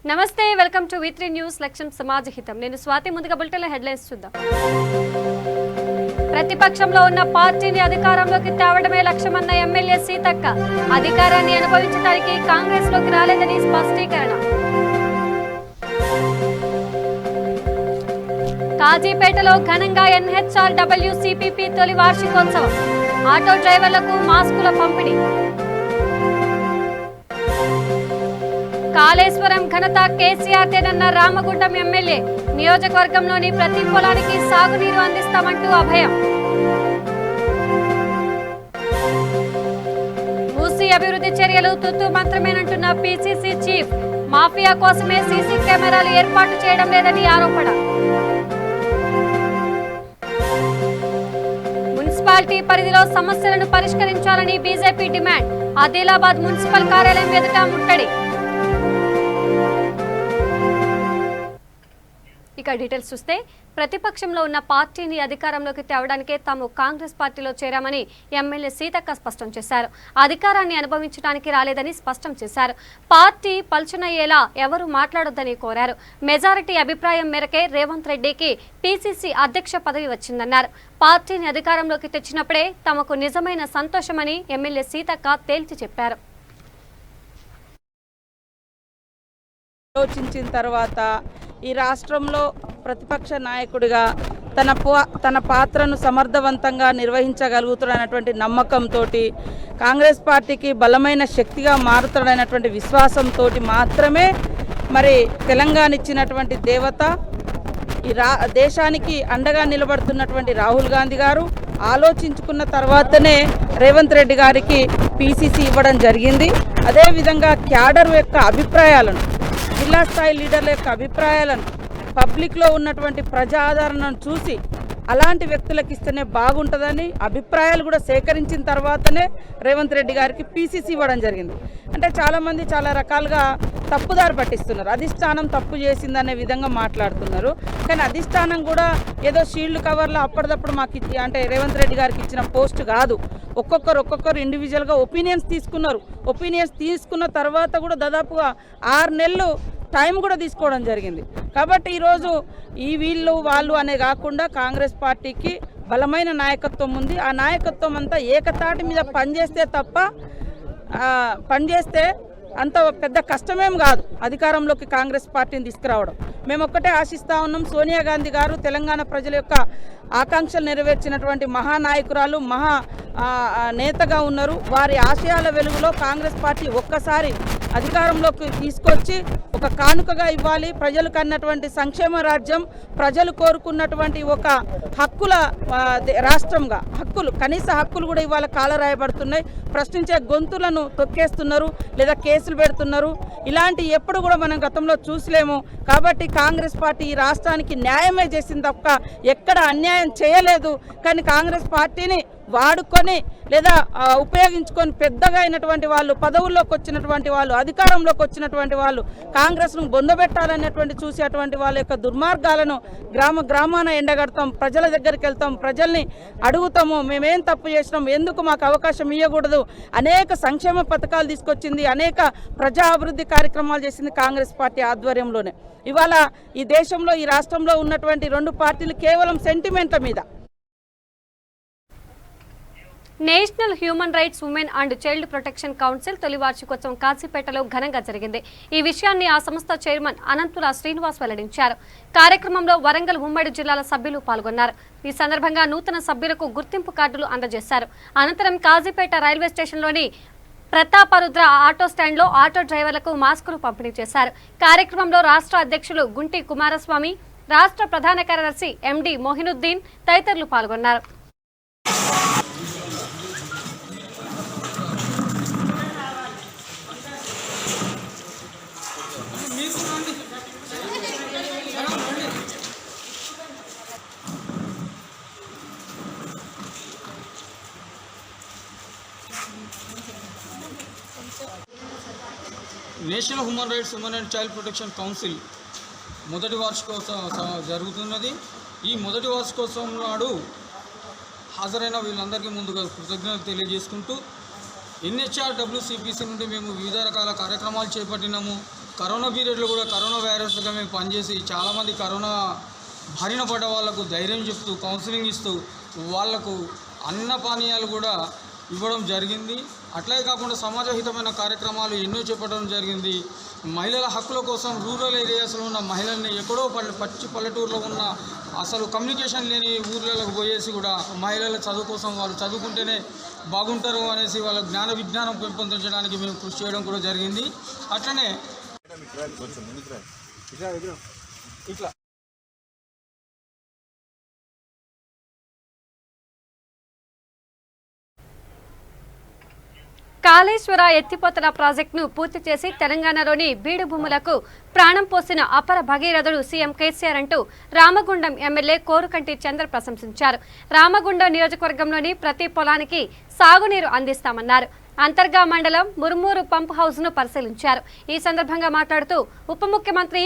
నమస్తే welcome to V3 news లక్ష్యం సమాజ హితం నేను స్వాతి ముందుగా బులెటిన్ హెడ్లైన్స్ చూద్దాం ప్రతిపక్షంలో ఉన్న పార్టీని అధికారంలోకి తేవడమే లక్ష్యమన్న ఎమ్మెల్యే సీతక్క అధికారాన్ని అనుభవించడానికి కాంగ్రెస్ లోకి రాలేదని స్పష్టీకరణ కాజీపేటలో ఘనంగా NHRWCPP తొలి వార్షికోత్సవం ఆటో డ్రైవర్లకు మాస్కుల పంపిణీ కాళేశ్వరం ఘనత కేసీఆర్ తేనన్న రామగుండం ఎమ్మెల్యే నియోజకవర్గంలోని ప్రతి పొలానికి సాగునీరు అందిస్తామంటూ అభయం మూసీ అభివృద్ధి చర్యలు తుత్తు మంత్రమేనంటున్న PCC చీఫ్ మాఫియా కోసమే సీసీ కెమెరాలు ఏర్పాటు చేయడం లేదని ఆరోపణ మున్సిపాలిటీ పరిధిలో సమస్యలను పరిష్కరించాలని బీజేపీ డిమాండ్ ఆదిలాబాద్ మున్సిపల్ కార్యాలయం ఎదుట ముట్టడి ఇక డీటెయిల్స్ చూస్తే ప్రతిపక్షంలో ఉన్న పార్టీని అధికారంలోకి తేవడానికే తాము కాంగ్రెస్ పార్టీలో చేరామని ఎమ్మెల్యే సీతక్క స్పష్టం చేశారు. అధికారాన్ని అనుభవించడానికి రాలేదని స్పష్టం చేశారు. పార్టీ పల్చనయ్యేలా ఎవరు మాట్లాడొద్దని కోరారు. మెజారిటీ అభిప్రాయం మేరకే రేవంత్ రెడ్డికి PCC అధ్యక్ష పదవి వచ్చిందన్నారు. పార్టీని అధికారంలోకి తెచ్చినప్పుడే తమకు నిజమైన సంతోషమని ఎమ్మెల్యే సీతక్క తేల్చి చెప్పారు. ఆలోచించిన తర్వాత ఈ రాష్ట్రంలో ప్రతిపక్ష నాయకుడిగా తన పాత్రను సమర్థవంతంగా నిర్వహించగలుగుతాడనేటువంటి నమ్మకంతో కాంగ్రెస్ పార్టీకి బలమైన శక్తిగా మారుతాడనేటువంటి విశ్వాసంతో మాత్రమే మరి తెలంగాణ ఇచ్చినటువంటి దేవత ఈ దేశానికి అండగా నిలబడుతున్నటువంటి రాహుల్ గాంధీ గారు ఆలోచించుకున్న తర్వాతనే రేవంత్ రెడ్డి గారికి PCC ఇవ్వడం జరిగింది. అదేవిధంగా క్యాడర్ యొక్క అభిప్రాయాలను జిల్లా స్థాయి లీడర్ల యొక్క అభిప్రాయాలను పబ్లిక్లో ఉన్నటువంటి ప్రజా ఆదరణను చూసి అలాంటి వ్యక్తులకు ఇస్తేనే బాగుంటుందని అభిప్రాయాలు కూడా సేకరించిన తర్వాతనే రేవంత్ రెడ్డి గారికి PCC ఇవ్వడం జరిగింది. అంటే చాలామంది చాలా రకాలుగా తప్పుదారి పట్టిస్తున్నారు. అధిష్టానం తప్పు చేసిందనే విధంగా మాట్లాడుతున్నారు. కానీ అధిష్టానం కూడా ఏదో షీల్డ్ కవర్లో అప్పటిదప్పుడు మాకు అంటే రేవంత్ రెడ్డి గారికి ఇచ్చిన పోస్ట్ కాదు. ఒక్కొక్కరు ఇండివిజువల్గా ఒపీనియన్స్ తీసుకున్నారు. ఒపీనియన్స్ తీసుకున్న తర్వాత కూడా దాదాపుగా 6 నెలలు టైం కూడా తీసుకోవడం జరిగింది. కాబట్టి ఈరోజు వీళ్ళు వాళ్ళు అనే కాకుండా కాంగ్రెస్ పార్టీకి బలమైన నాయకత్వం ఉంది. ఆ నాయకత్వం అంతా ఏకతాటి మీద పనిచేస్తే అంత పెద్ద కష్టమేం కాదు అధికారంలోకి కాంగ్రెస్ పార్టీని తీసుకురావడం. మేము ఒక్కటే ఆశిస్తూ ఉన్నాం, సోనియా గాంధీ గారు తెలంగాణ ప్రజల యొక్క ఆకాంక్షలు నెరవేర్చినటువంటి మహానాయకురాలు, నేతగా ఉన్నారు. వారి ఆశయాల వెలుగులో కాంగ్రెస్ పార్టీ ఒక్కసారి అధికారంలోకి తీసుకొచ్చి ఒక కానుకగా ఇవ్వాలి. ప్రజలకు అన్నటువంటి సంక్షేమ రాజ్యం, ప్రజలు కోరుకున్నటువంటి ఒక హక్కుల రాష్ట్రంగా కనీస హక్కులు కూడా ఇవాళ కాలరాయబడుతున్నాయి. ప్రశ్నించే గొంతులను తొక్కేస్తున్నారు లేదా కేసులు పెడుతున్నారు. ఇలాంటి ఎప్పుడు కూడా మనం గతంలో చూసలేము. కాబట్టి కాంగ్రెస్ పార్టీ ఈ రాష్ట్రానికి న్యాయమే చేసింది తప్ప ఎక్కడ అన్యాయం చేయలేదు. కానీ కాంగ్రెస్ పార్టీని వాడుకొని లేదా ఉపయోగించుకొని పెద్దగా అయినటువంటి వాళ్ళు, పదవుల్లోకి వచ్చినటువంటి వాళ్ళు, అధికారంలోకి వచ్చినటువంటి వాళ్ళు కాంగ్రెస్ను బొందబెట్టాలనేటువంటి చూసేటువంటి వాళ్ళ యొక్క దుర్మార్గాలను గ్రామాన ఎండగడతాం, ప్రజల దగ్గరికి వెళ్తాం, ప్రజల్ని అడుగుతాము, మేమేం తప్పు చేసినాం, ఎందుకు మాకు అవకాశం ఇవ్వకూడదు. అనేక సంక్షేమ పథకాలు తీసుకొచ్చింది, అనేక ప్రజా అభివృద్ధి కార్యక్రమాలు చేసింది కాంగ్రెస్ పార్టీ ఆధ్వర్యంలోనే. ఇవాళ ఈ దేశంలో ఈ రాష్ట్రంలో ఉన్నటువంటి 2 పార్టీలు కేవలం సెంటిమెంట్ల మీద. National human rights women and child protection council తొలి వార్షికోత్సవం కాజీపేటలో ఘనంగా జరిగింది. ఈ విషయాన్ని ఆ సంస్థ చైర్మన్ అనంతుల శ్రీనివాస్ వెల్లడించారు. కార్యక్రమంలో వరంగల్ ఉమ్మడి జిల్లాల సభ్యులు పాల్గొన్నారు. ఈ సందర్భంగా నూతన సభ్యులకు గుర్తింపు కార్డులు అందజేశారు. అనంతరం కాజీపేట రైల్వే స్టేషన్లోని ప్రతాపరుద్ర ఆటో స్టాండ్లో ఆటో డ్రైవర్లకు మాస్కులు పంపిణీ చేశారు. కార్యక్రమంలో రాష్ట్ర అధ్యక్షులు గుంటి కుమారస్వామి, రాష్ట్ర ప్రధాన కార్యదర్శి MD మొహినుద్దీన్ తదితరులు పాల్గొన్నారు. National human rights women and child protection council మొదటి వార్షికోత్సవం జరుగుతున్నది. ఈ మొదటి వార్షికోత్సవం నాడు హాజరైన వీళ్ళందరికీ ముందుగా కృతజ్ఞతలు తెలియజేసుకుంటూ NHRWCPC నుండి మేము వివిధ రకాల కార్యక్రమాలు చేపట్టినాము. కరోనా పీరియడ్లో కూడా కరోనా వైరస్గా మేము పనిచేసి చాలామంది కరోనా బారిన పడ్డ వాళ్ళకు ధైర్యం చెప్తూ కౌన్సిలింగ్ ఇస్తూ వాళ్లకు అన్న పానీయాలు కూడా ఇవ్వడం జరిగింది. అట్లాగే కాకుండా సమాజహితమైన కార్యక్రమాలు ఎన్నో చెప్పడం జరిగింది. మహిళల హక్కుల కోసం రూరల్ ఏరియాస్లో ఉన్న మహిళల్ని ఎక్కడో పచ్చి పల్లెటూరులో ఉన్న అసలు కమ్యూనికేషన్ లేని ఊర్లకు పోయేసి కూడా మహిళల చదువు కోసం వాళ్ళు చదువుకుంటేనే బాగుంటారు అనేసి వాళ్ళ జ్ఞాన విజ్ఞానం పెంపొందించడానికి మేము కృషి చేయడం కూడా జరిగింది. అట్లనే ఇట్లా కాళేశ్వర ఎత్తిపోతల ప్రాజెక్టును పూర్తి చేసి తెలంగాణలోని బీడు భూములకు ప్రాణం పోసిన అపర భగీరథుడు సీఎం కేసీఆర్ అంటూ రామగుండం ఎమ్మెల్యే కోరుకంటి చంద్ర ప్రశంసించారు. రామగుండం నియోజకవర్గంలోని ప్రతి పొలానికి సాగునీరు అందిస్తామన్నారు. అంతర్గా మండలం మురుమూరు పంప్ హౌస్ ను పరిశీలించారు. ఈ సందర్భంగా మాట్లాడుతూ ఉప ముఖ్యమంత్రి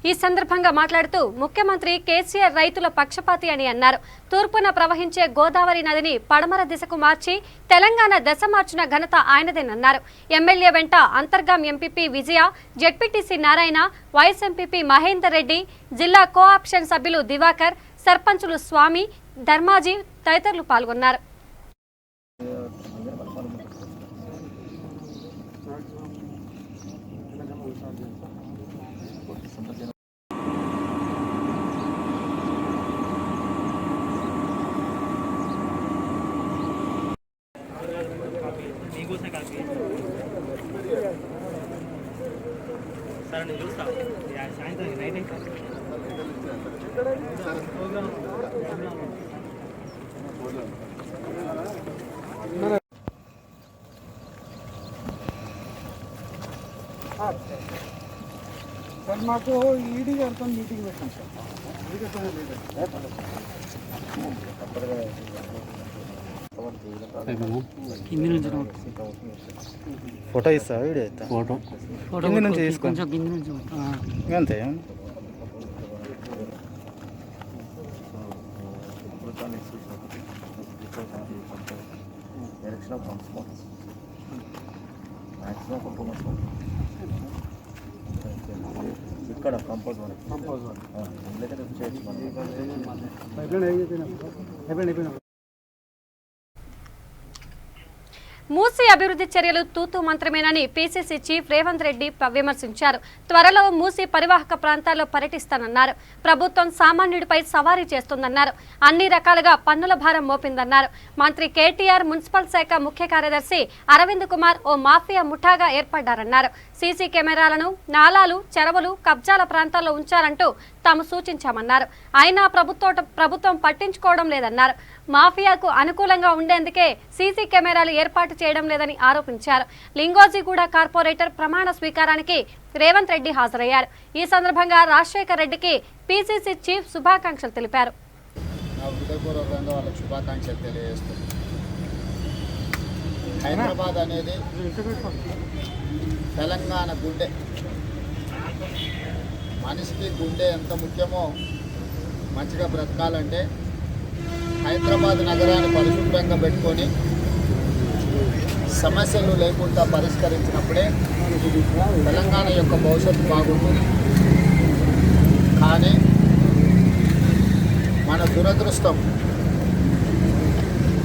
ఈ సందర్భంగా మాట్లాడుతూ ముఖ్యమంత్రి కేసీఆర్ రైతుల పక్షపాతి అని అన్నారు. తూర్పున ప్రవహించే గోదావరి నదిని పడమర దిశకు మార్చి తెలంగాణ దశ మార్చిన ఘనత ఆయనదేనన్నారు. ఎమ్మెల్యే వెంట Antargam MPP Vijaya, ZPTC Narayana, vice MPP Mahender Reddy, జిల్లా కోఆప్షన్ సభ్యులు దివాకర్, సర్పంచులు స్వామి, ధర్మాజీ తదితరులు పాల్గొన్నారు. సార్ మాకు ఈడీ గారితో మీటింగ్ పెట్టాం సార్. ఫోటో ఇస్తా వీడియో ఇస్తా ఫోటో కింది నుంచి తీసుకోండి అంతే. ఇక్కడ కంపోజ్ మూసీ అభివృద్ధి చర్యలు తూతూ మంత్రమేనని పీసీసీ చీఫ్ రేవంత్ రెడ్డి విమర్శించారు. త్వరలో మూసీ పరివాహక ప్రాంతాల్లో పర్యటిస్తానన్నారు. ప్రభుత్వం సామాన్యుడిపై సవారీ చేస్తుందన్నారు. అన్ని రకాలుగా పన్నుల భారం మోపిందన్నారు. మంత్రి కేటీఆర్, మున్సిపల్ శాఖ ముఖ్య కార్యదర్శి అరవింద్ కుమార్ ఓ మాఫియా ముఠాగా ఏర్పడ్డారన్నారు. సీసీ కెమెరాలను నాలాలు, చెరువులు, కబ్జాల ప్రాంతాల్లో ఉంచాలంటూ తాము సూచించామన్నారు. అయినా ప్రభుత్వం పట్టించుకోవడం లేదన్నారు. మాఫియాకు అనుకూలంగా ఉండేందుకే సీసీ కెమెరాలు ఏర్పాటు చేయడం లేదని ఆరోపించారు. లింగోజిగూడ కార్పొరేటర్ ప్రమాణ స్వీకారానికి రేవంత్ రెడ్డి హాజరయ్యారు. ఈ సందర్భంగా రాజశేఖర్ రెడ్డికి పీసీసీ చీఫ్ శుభాకాంక్షలు తెలిపారు. హైదరాబాద్ అనేది తెలంగాణ గుండె. మనిషికి గుండె ఎంత ముఖ్యమో మంచిగా బ్రతకాలంటే హైదరాబాద్ నగరాన్ని పరిశుభ్రంగా పెట్టుకొని సమస్యలు లేకుండా పరిష్కరించినప్పుడే తెలంగాణ యొక్క భవిష్యత్తు బాగుంటుంది. కానీ మన దురదృష్టం,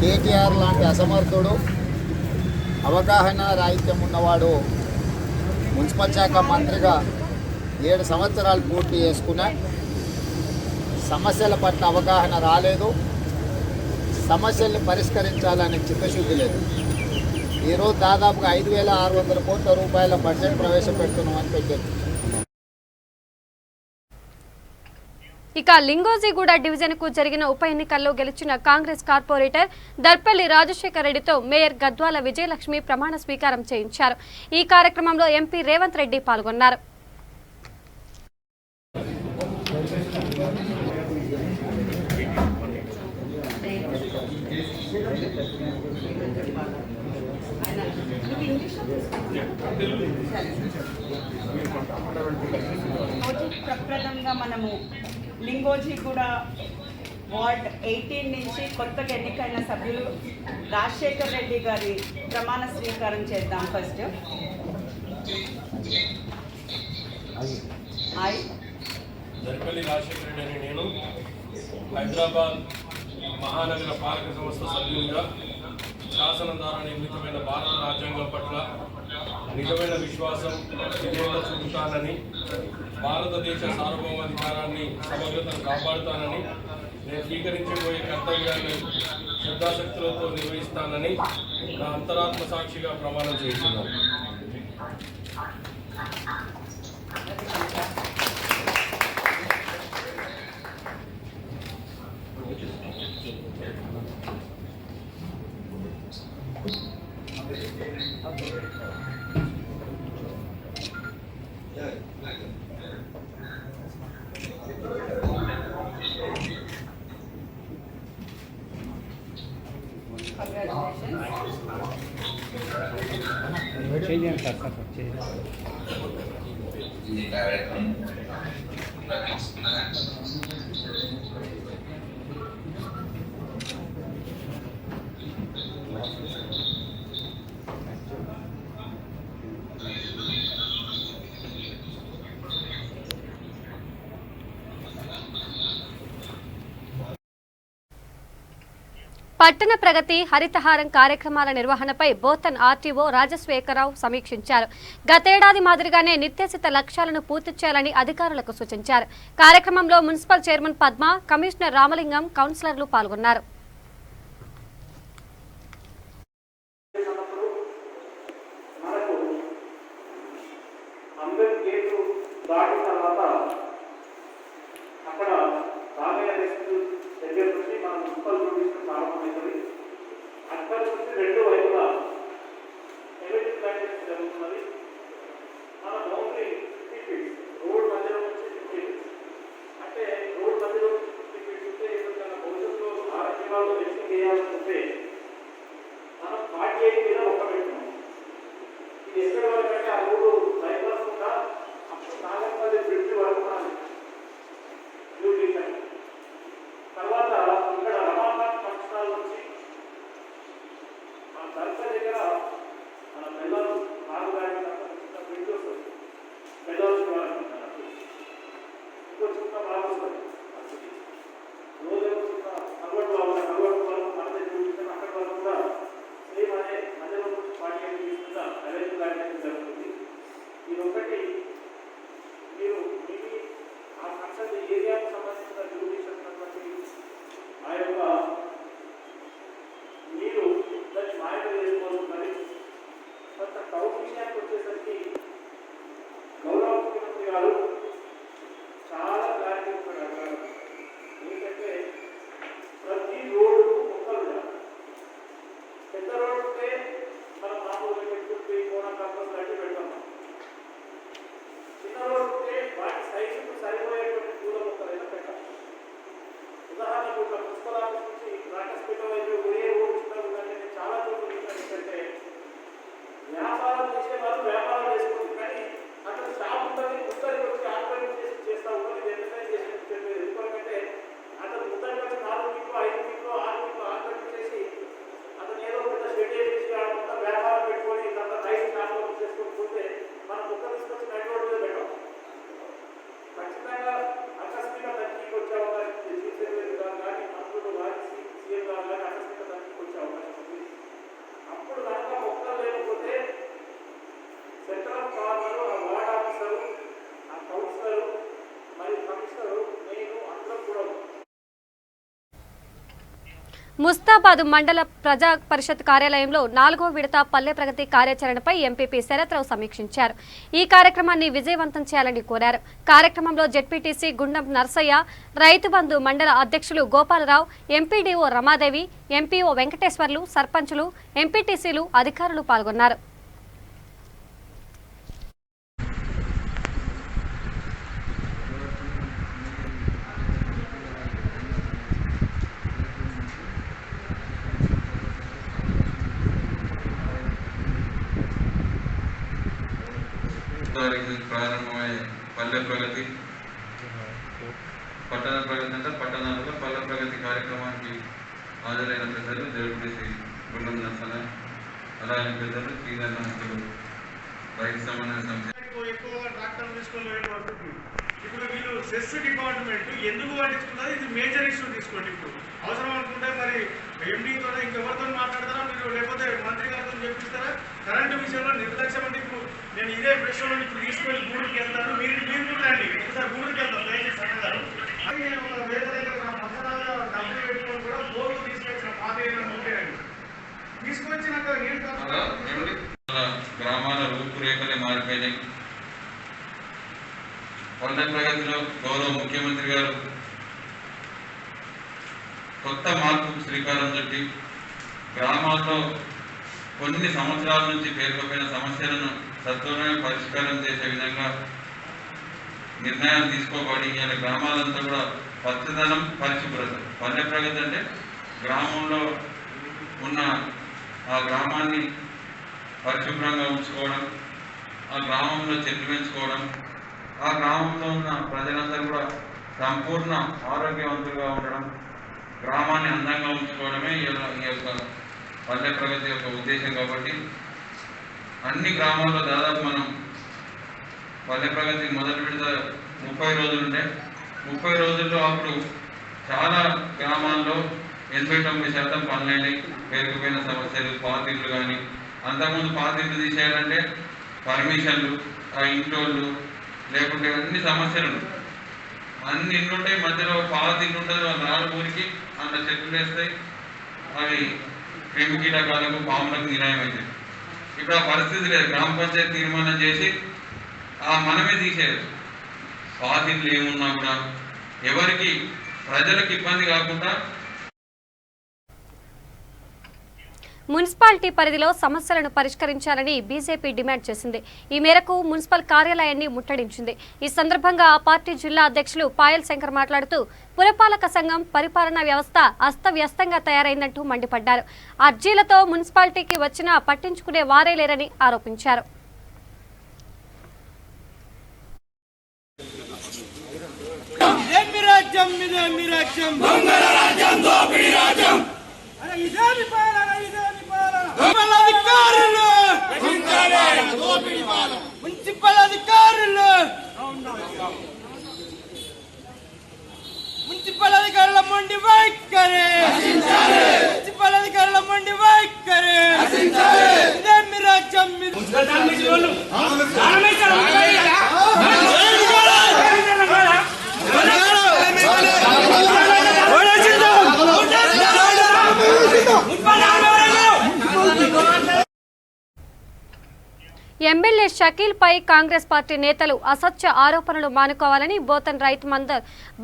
కేటీఆర్ లాంటి అసమర్థుడు, అవగాహన రాహిత్యం ఉన్నవాడు మున్సిపల్ శాఖ మంత్రిగా 7 సంవత్సరాలు పూర్తి చేసుకున్నా సమస్యల పట్ల అవగాహన రాలేదు, సమస్యల్ని పరిష్కరించాలనే చిత్తశుద్ధి లేదు. ఈరోజు దాదాపుగా 5,600 కోట్ల రూపాయల బడ్జెట్ ప్రవేశపెడుతున్నామని పెట్టారు. ఇక లింగోజిగూడ డివిజన్కు జరిగిన ఉప ఎన్నికల్లో గెలిచిన కాంగ్రెస్ కార్పొరేటర్ దర్పల్లి రాజశేఖర్ రెడ్డితో మేయర్ గద్వాల విజయలక్ష్మి ప్రమాణ స్వీకారం చేయించారు. ఈ కార్యక్రమంలో ఎంపీ రేవంత్ రెడ్డి పాల్గొన్నారు. ప్రప్రదంగా మనము లింగోజిగూడ వార్డ్ 18 నుంచి కొత్తగా ఎన్నికైన సభ్యులు రాజశేఖర్ రెడ్డి గారి ప్రమాణ స్వీకారం చేద్దాం. ఫస్ట్ దర్పల్లి రాజశేఖర్ రెడ్డి అని నేను హైదరాబాద్ మహానగర పాలక సంస్థ సభ్యులుగా శాసనం ద్వారా నిర్మితమైన భారత రాజ్యాంగం పట్ల నిజమైన విశ్వాసం విధేయత చూపుతానని, భారతదేశ సార్వభౌమాధికారాన్ని సమగ్రతను కాపాడుతానని, నేను స్వీకరించబోయే కర్తవ్యాన్ని శ్రద్ధాశక్తులతో నిర్వహిస్తానని నా అంతరాత్మ సాక్షిగా ప్రమాణం చేస్తున్నాను. పట్టణ ప్రగతి హరితహారం కార్యక్రమాల నిర్వహణపై బోతన్ ఆర్టీఓ రాజశేఖరరావు సమీక్షించారు. గతేడాది మాదిరిగానే నిర్దేశిత లక్ష్యాలను పూర్తి చేయాలని అధికారులకు సూచించారు. కార్యక్రమంలో municipal chairman Padma, commissioner Ramalingam, కౌన్సిలర్లు పాల్గొన్నారు. సెంట్రల్ కార్నర్ వార్డ్ ఆఫీసర్ ఆ ముస్తాబాద్ మండల ప్రజా పరిషత్ కార్యాలయంలో 4వ విడత పల్లె ప్రగతి కార్యాచరణపై ఎంపీపీ శరత్రావు సమీక్షించారు. ఈ కార్యక్రమాన్ని విజయవంతం చేయాలని కోరారు. కార్యక్రమంలో జెడ్పీటీసీ గుండం నర్సయ్య, రైతు బంధు మండల అధ్యక్షులు గోపాలరావు, ఎంపీడీఓ రమాదేవి, ఎంపీఓ వెంకటేశ్వర్లు, సర్పంచులు, ఎంపీటీసీలు, అధికారులు పాల్గొన్నారు. ప్రారంభమయ్యే పల్లె ప్రగతి, పట్టణ ప్రగతి అంటే పట్టణాలలో పల్లె ప్రగతి కార్యక్రమానికి హాజరైన పెద్దలు జడ్పీటీసీ గుండం నర్సన, అలాగే పెద్దలు సీనియర్ నాయకులు, రైతు సమన్వయ సమితి. ఎక్కువగా ట్రాక్టర్ తీసుకొని ఇప్పుడు వీళ్ళు సెస్ డిపార్ట్మెంట్ ఎందుకు పట్టించుకున్నారు? ఇది మేజర్ ఇష్యూ తీసుకోండి. ఇప్పుడు అవసరం అనుకుంటే మరి ఎండీతో ఇంకెవరితో మాట్లాడతారా మీరు, లేకపోతే మంత్రి గారితో చెప్పిస్తారా? కరెంటు విషయంలో నిర్లక్ష్యం అంటే ఇప్పుడు నేను ఇదే ప్రశ్నలో ఇప్పుడు తీసుకొని గూడూరుకి వెళ్తాను, మీరు కూడా రండి ఒకసారి గూడూరుకి వెళ్తాం దయచేసి సన్నగారు. అది ఒక వేరే దగ్గర పక్కనాల్లో డబ్బులు పెట్టుకొని కూడా బోర్డు తీసుకొచ్చిన పాత ఉంటాయండి, తీసుకొచ్చినాక నీళ్ళు గ్రామాల రూపురేఖలే మారిపోయినాయి. పల్లె ప్రగతిలో గౌరవ ముఖ్యమంత్రి గారు కొత్త మార్పుకు శ్రీకారం చుట్టి గ్రామాల్లో కొన్ని సంవత్సరాల నుంచి పేరుకుపోయిన సమస్యలను సత్వరమే పరిష్కారం చేసే విధంగా నిర్ణయాలు తీసుకోబడి ఇలా గ్రామాలంతా కూడా పచ్చదనం, పరిశుభ్రత. పల్లె ప్రగతి అంటే గ్రామంలో ఉన్న ఆ గ్రామాన్ని పరిశుభ్రంగా ఉంచుకోవడం, ఆ గ్రామంలో చెట్లు పెంచుకోవడం, ఆ గ్రామంలో ఉన్న ప్రజలందరూ కూడా సంపూర్ణ ఆరోగ్యవంతులుగా ఉండడం, గ్రామాన్ని అందంగా ఉంచుకోవడమే ఈ యొక్క పల్లె ప్రగతి యొక్క ఉద్దేశం. కాబట్టి అన్ని గ్రామాల్లో దాదాపు మనం పల్లె ప్రగతి మొదటి విడత 30 రోజులుంటే 30 రోజుల్లో అప్పుడు చాలా గ్రామాల్లో 89% పనులైనవి. పేరుకుపోయిన సమస్యలు, పాతిళ్ళు కానీ, అంతకుముందు పాతిళ్ళు తీసేయాలంటే పర్మిషన్లు, ఆ ఇంటోళ్ళు లేకుంటే అన్ని సమస్యలు, అన్ని ఇల్లు ఉంటాయి, మధ్యలో పాత ఇల్లు ఉంటుంది, వాళ్ళు రాళ్ళ ఊరికి అంత చెట్లు వేస్తాయి, అవి క్రిమి కీటకాలకు, పాములకు నిరాయం అవుతాయి. ఇప్పుడు ఆ పరిస్థితి లేదు. గ్రామ పంచాయతీ తీర్మానం చేసి మనమే తీసేయచ్చు. పాత ఇల్లు ఏమున్నా కూడా ఎవరికి ప్రజలకు ఇబ్బంది కాకుండా మున్సిపాలిటీ పరిధిలో సమస్యలను పరిష్కరించాలని బీజేపీ డిమాండ్ చేసింది. ఈ మేరకు మున్సిపల్ కార్యాలయాన్ని ముట్టడించింది. ఈ సందర్భంగా ఆ పార్టీ జిల్లా అధ్యక్షులు పాయల్ శంకర్ మాట్లాడుతూ పురపాలక సంఘం పరిపాలనా వ్యవస్థ అస్తవ్యస్తంగా తయారైందంటూ మండిపడ్డారు. అర్జీలతో మున్సిపాలిటీకి వచ్చినా పట్టించుకునే వారే లేరని ఆరోపించారు. మున్సిపల్ అధికారులు మొండి వైఖరి, మున్సిపల్ అధికారుల మొండి వైఖరి, ఇదే మీ రాజ్యం. ఎమ్మెల్యే షకీల్ పై కాంగ్రెస్ పార్టీ నేతలు అసత్య ఆరోపణలు మానుకోవాలని బోతన్ రైతు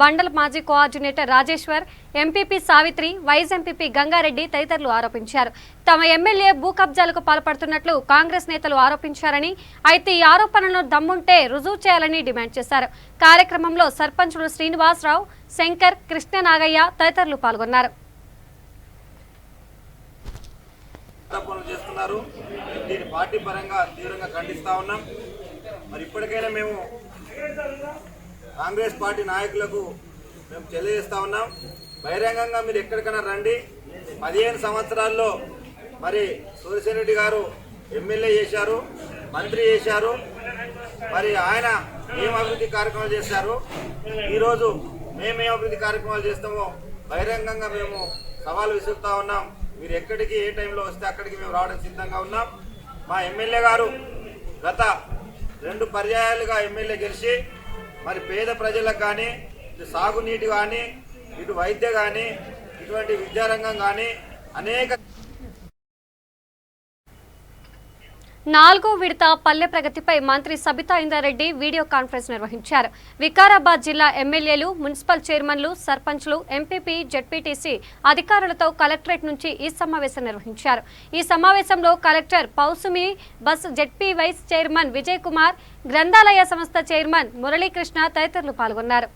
బండల్ మాజీ coordinator Rajeshwar, MPP Savitri, vice MPP Gangareddy తదితరులు ఆరోపించారు. తమ ఎమ్మెల్యే భూ కబ్జాలకు పాల్పడుతున్నట్లు కాంగ్రెస్ నేతలు ఆరోపించారని, అయితే ఈ ఆరోపణలను దమ్ముంటే రుజువు చేయాలని డిమాండ్ చేశారు. కార్యక్రమంలో సర్పంచులు శ్రీనివాసరావు, శంకర్, కృష్ణనాగయ్య తదితరులు పాల్గొన్నారు. చేస్తున్నారు. దీన్ని పార్టీ పరంగా తీవ్రంగా ఖండిస్తా ఉన్నాం. మరి ఇప్పటికైనా మేము కాంగ్రెస్ పార్టీ నాయకులకు మేము తెలియజేస్తా ఉన్నాం, బహిరంగంగా మీరు ఎక్కడికైనా రండి. 15 సంవత్సరాల్లో మరి సూర్యసేన్ రెడ్డి గారు ఎమ్మెల్యే చేశారు, మంత్రి చేశారు. మరి ఆయన ఏం అభివృద్ధి కార్యక్రమాలు చేశారు, ఈరోజు మేమేం అభివృద్ధి కార్యక్రమాలు చేస్తామో బహిరంగంగా మేము సవాల్ విసురుతా ఉన్నాం. మీరు ఎక్కడికి ఏ టైంలో వస్తే అక్కడికి మేము రావడం సిద్ధంగా ఉన్నాం. మా ఎమ్మెల్యే గారు గత 2 పర్యాయాలుగా ఎమ్మెల్యే గెలిచి మరి పేద ప్రజలకు కానీ, ఇటు సాగునీటి కానీ, ఇటు వైద్య కానీ, ఇటువంటి విద్యారంగం కానీ అనేక 4వ విడత పల్లె ప్రగతిపై మంత్రి సబితా ఇంద్రారెడ్డి వీడియో కాన్ఫరెన్స్ నిర్వహించారు. వికారాబాద్ జిల్లా ఎమ్మెల్యేలు, మున్సిపల్ చైర్మన్లు, సర్పంచ్లు, ఎంపీపీ, జెడ్పీటీసీ అధికారులతో కలెక్టరేట్ నుంచి ఈ సమావేశం నిర్వహించారు. ఈ సమావేశంలో collector Pausumi, Basu ZP vice chairman Vijay Kumar, గ్రంథాలయ సంస్థ చైర్మన్ మురళీకృష్ణ తదితరులు పాల్గొన్నారు.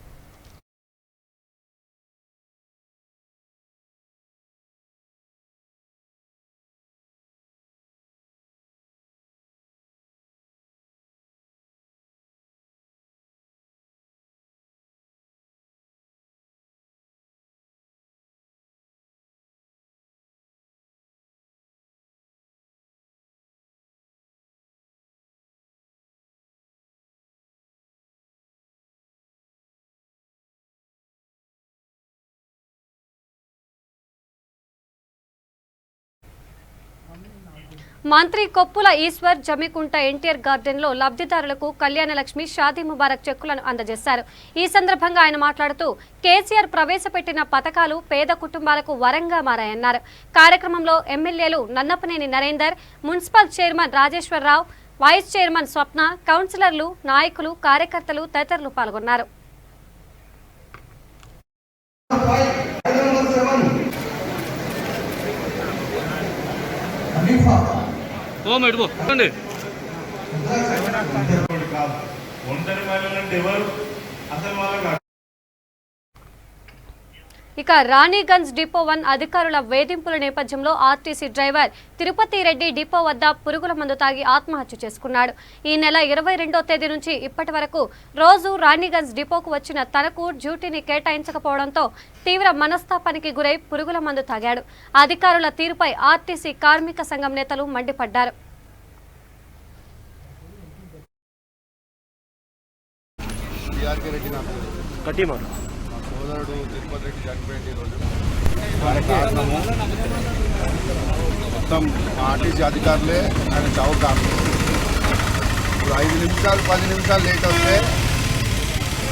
మంత్రి కొప్పుల ఈశ్వర్ జమ్మికుంట ఎన్టీఆర్ గార్డెన్లో లబ్ధిదారులకు కళ్యాణలక్ష్మి, షాదీ ముబారక్ చెక్కులను అందజేశారు. ఈ సందర్భంగా ఆయన మాట్లాడుతూ కేసీఆర్ ప్రవేశపెట్టిన పథకాలు పేద కుటుంబాలకు వరంగా మారాయన్నారు. కార్యక్రమంలో ఎమ్మెల్యేలు Nannapaneni Narender, municipal chairman Rajeshwara Rao, vice chairman Swapna, కౌన్సిలర్లు, నాయకులు, కార్యకర్తలు తదితరులు పాల్గొన్నారు. ఇక రాణిగంజ్ డిపో 1 అధికారుల వేధింపుల నేపథ్యంలో RTC driver Tirupati Reddy depot వద్ద పురుగుల మందు తాగి ఆత్మహత్య చేసుకున్నాడు. ఈ నెల 22వ తేదీ నుంచి ఇప్పటి వరకు రోజు రాణిగంజ్ డిపోకు వచ్చిన తనకు డ్యూటీని కేటాయించకపోవడంతో తీవ్ర మనస్తాపానికి గురై పురుగుల మందు తాగాడు. అధికారుల తీరుపై ఆర్టీసీ కార్మిక సంఘం నేతలు మండిపడ్డారు. సోదరుడు తిరుపతి రెడ్డి చనిపోయింది ఈరోజు. దానికి కారణము మొత్తం ఆర్టీసీ అధికారులే ఆయన చావు కారణం. ఇప్పుడు 5 నిమిషాలు 10 నిమిషాలు లేట్ వస్తే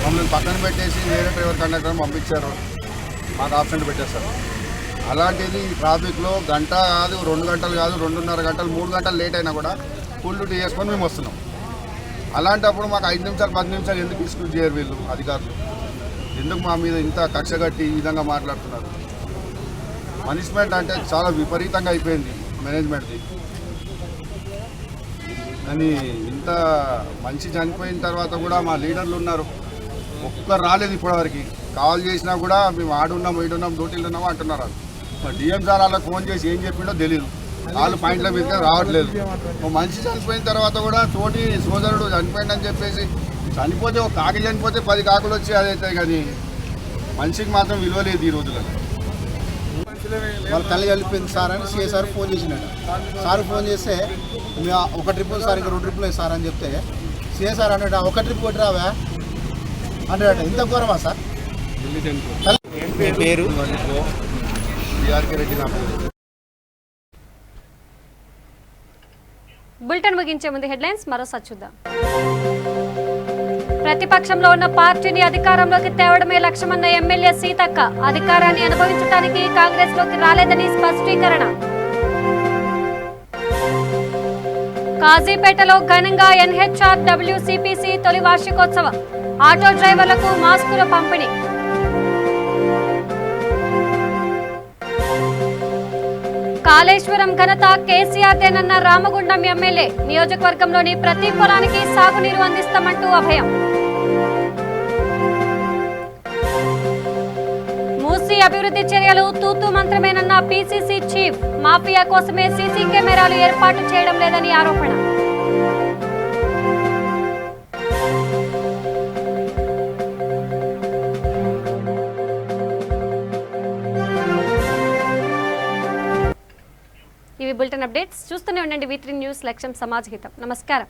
మమ్మల్ని పక్కన పెట్టేసి వేరే డ్రైవర్ కండక్టర్ పంపించారు, మాకు ఆప్షన్ పెట్టేస్తారు. అలాంటిది ట్రాఫిక్లో గంట కాదు, 2 గంటలు కాదు, 2.5 గంటలు, 3 గంటలు లేట్ అయినా కూడా ఫుల్ డ్యూటీ చేసుకొని మేము వస్తున్నాం. అలాంటప్పుడు మాకు 5 నిమిషాలు 10 నిమిషాలు ఎందుకు ఎక్స్క్యూజ్ చేయరు వీళ్ళు అధికారులు? ఎందుకు మా మీద ఇంత కక్ష కట్టి ఈ విధంగా మాట్లాడుతున్నారు? పనిష్మెంట్ అంటే చాలా విపరీతంగా అయిపోయింది మేనేజ్మెంట్ది. అని ఇంత మంచి చనిపోయిన తర్వాత కూడా మా లీడర్లు ఉన్నారు, ఒక్కరు రాలేదు ఇప్పటివరకు. కాల్ చేసినా కూడా మేము ఆడున్నాం, ఈడున్నాం, డ్యూటీలు ఉన్నాము అంటున్నారు. మరి డిఎం సార్ వాళ్ళకి ఫోన్ చేసి ఏం చెప్పిండో తెలియదు. వాళ్ళు పాయింట్ల మీదకే రావట్లేదు. మనిషి చనిపోయిన తర్వాత కూడా తోటి సోదరుడు చనిపోయిందని చెప్పేసి, చనిపోతే ఒక కాకి చనిపోతే 10 కాకులు వచ్చి అదైతే, కానీ మనిషికి మాత్రం విలువ లేదు ఈ రోజుల్లో. వాళ్ళ తల్లి కలిపింది సార్ అని సిఏ సార్ ఫోన్ చేసినాడు. సార్ ఫోన్ చేస్తే ఒక ట్రిప్ సార్, ఇంకా 2 ట్రిప్పులు సార్ అని చెప్తే సిఏ సార్ అన్నాడు, ఒక ట్రిప్ కొట్టి రావా అన్నాడు. ఇంత ఘోరమా సార్? పేరు డిఆర్కే రెడ్డి నా పేరు. బులెటిన్ ముగించే ముందు హెడ్లైన్స్ మరోసారి చూద్దాం. ప్రతిపక్షంలో ఉన్న పార్టీని అధికారంలోకి తేవడమే లక్ష్యమన్న ఎమ్మెల్యే సీతక్క, అధికారాన్ని అనుభవించడానికి కాంగ్రెస్ లోకి రాలేదని స్పష్టీకరణ. కాజీపేటలో ఘనంగా NHRWCPC తొలి వార్షికోత్సవం, ఆటో డ్రైవర్లకు మాస్కుల పంపిణీ. కాళేశ్వరం ఘనత కేసీఆర్దేనన్న రామగుండం ఎమ్మెల్యే, నియోజకవర్గంలోని ప్రతి పొలానికి సాగునీరు అందిస్తామంటూ అభయం. మూసీ అభివృద్ధి చర్యలు తూతూ మంత్రమేనన్న PCC చీఫ్, మాఫియా కోసమే సీసీ కెమెరాలు ఏర్పాటు చేయడం లేదని ఆరోపణ. ఇవి బులెటిన్ అప్డేట్స్. చూస్తూనే ఉండండి V3 న్యూస్, లక్ష్యం సమాజ హితం. నమస్కారం.